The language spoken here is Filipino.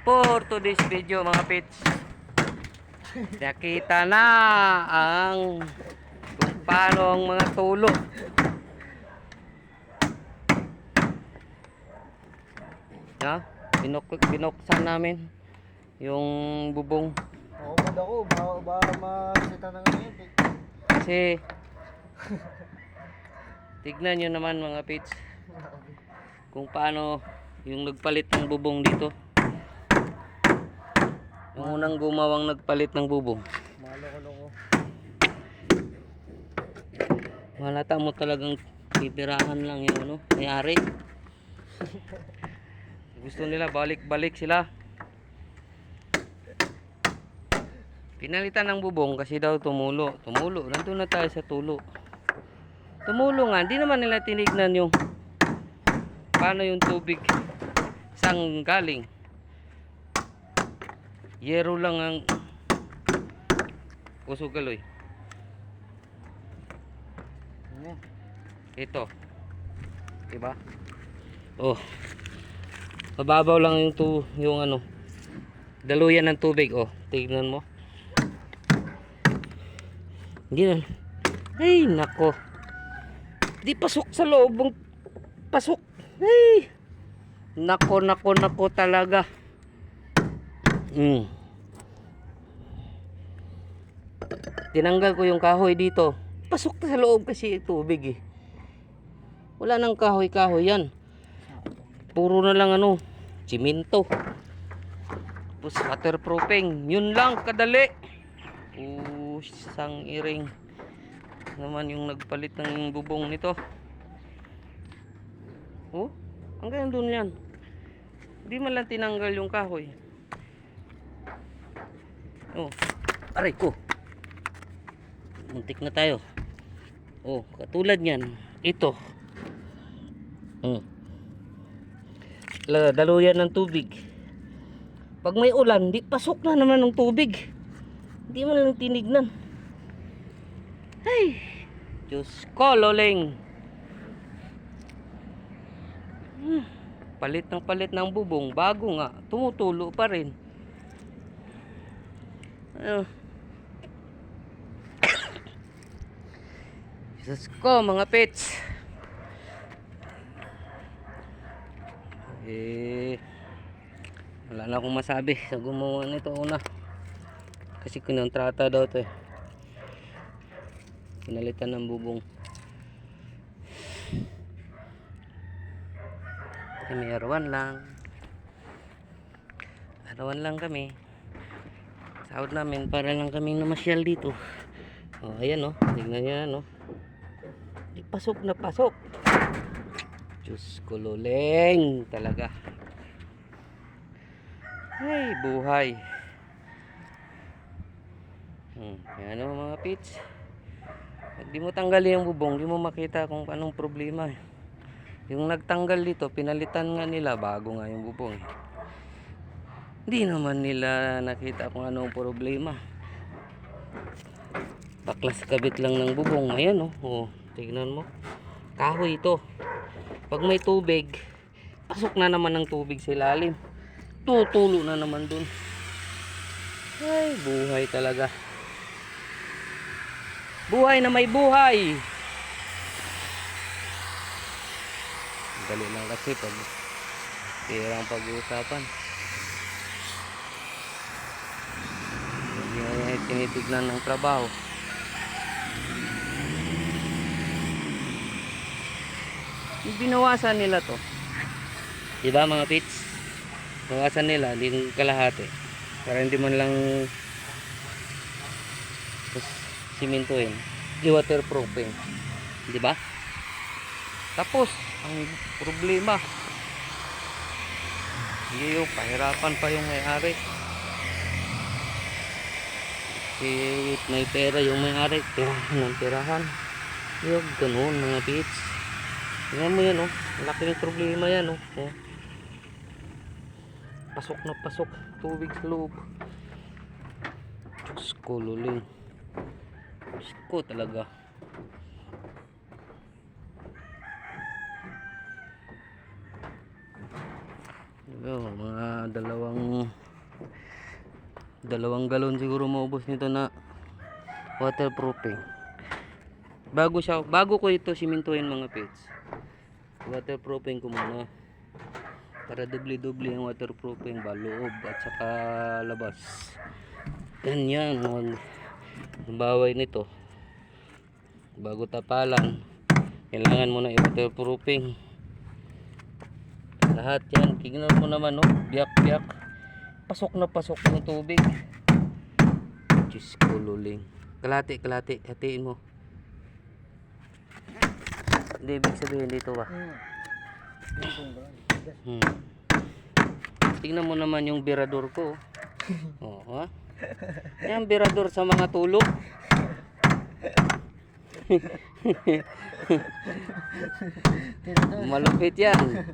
For today's video mga pits, nakita na ang kung paano ang mga tulo. Binuksan namin yung bubong. Maupad ako, baka makita na ngayon. Kasi tignan nyo naman mga pits kung paano yung nagpalit ng bubong dito. Yung unang gumawang nagpalit ng bubong. Maloko-loko. Malata mo talagang pipirahan lang yung ano, may-ari. Gusto nila balik-balik sila. Pinalitan ng bubong kasi daw tumulo. Nandun na tayo sa tulo. Tumulo nga, hindi naman nila tinignan yung paano yung tubig sang galing. Yero lang ang usugaloy. Ito. Diba? Oh. Mababaw lang yung ano. Daluyan ng tubig, oh. Tignan mo. Hindi na. Ay, nako. Di pasok sa loob. Pasok. Ay. Nako talaga. Tinanggal ko yung kahoy dito. Pasok na sa loob kasi tubig eh. Wala nang kahoy yan. Puro na lang ano, simento. Tapos waterproofing. Yun lang kadali. Sang iring naman yung nagpalit ng bubong nito. Oh, hanggang doon yan. Hindi man lang tinanggal yung kahoy. Oh, aray ko. Muntik na tayo. Oh, katulad niyan. Ito. Daluyan ng tubig. Pag may ulan, di pasok na naman ng tubig. Hindi man lang tinignan. Ay, Diyos ko, loling. Palit ng bubong. Bago nga, tumutulo pa rin. Diyos ko, mga pets. Wala na akong masabi sa gumawa nito una. Kasi kinontrata daw to eh. Pinalitan ng bubong. May arawan lang kami. Sahod namin para lang kaming namasyal dito. Oh, ayan oh, tingnan niyo yan oh. Di pasok na pasok. Diyos ko, loleng talaga. Ay, buhay. Yan o mga pits. Pag di mo tanggalin yung bubong, di mo makita kung anong problema. Yung nagtanggal dito, pinalitan nga nila bago nga yung bubong. Hindi naman nila nakita kung anong problema. Baklas kabit lang ng bubong. Ayan o. Oh, tignan mo. Kahoy ito. Pag may tubig, pasok na naman ng tubig sa ilalim. Tutulo na naman dun. Ay, buhay talaga. Buhay na may buhay. Dali lang kasi pag tirang pag-uusapan. Hindi na tinitignan ng trabaho. Binawasan nila to. Diba mga pits? Bawasan nila, din kalahati. Para hindi man lang simintuin. I-waterproofing. Diba? Tapos, ang problema, hindi yung pahirapan pa yung may-ari. Kasi may pera yung may-ari. Tirahan ng tirahan. Yung ganun mga pits. Tingnan mo yan oh. Malaking problema yan oh. Pasok na pasok. Tubig sa loob. Diyos ko, luling. Diyos ko talaga. Oh, mga dalawang galon siguro maubos nito na waterproofing. Bago ko ito simintuhin mga pits. Waterproofing ko muna. Para doble-doble ang waterproofing ba loob at saka labas. Ganyan ang baway nito. Bago tapalan, kailangan mo na i-waterproofing. Lahat yan, tignan mo naman, oh, biyak-biyak. Pasok na pasok ng tubig. Diyos ko, luling. Kalati, hatiin mo. Hindi, ibig sabihin dito ba? Tingnan mo naman yung birador ko. Oh, ha? Yan, birador sa mga tulog. Malupit yan.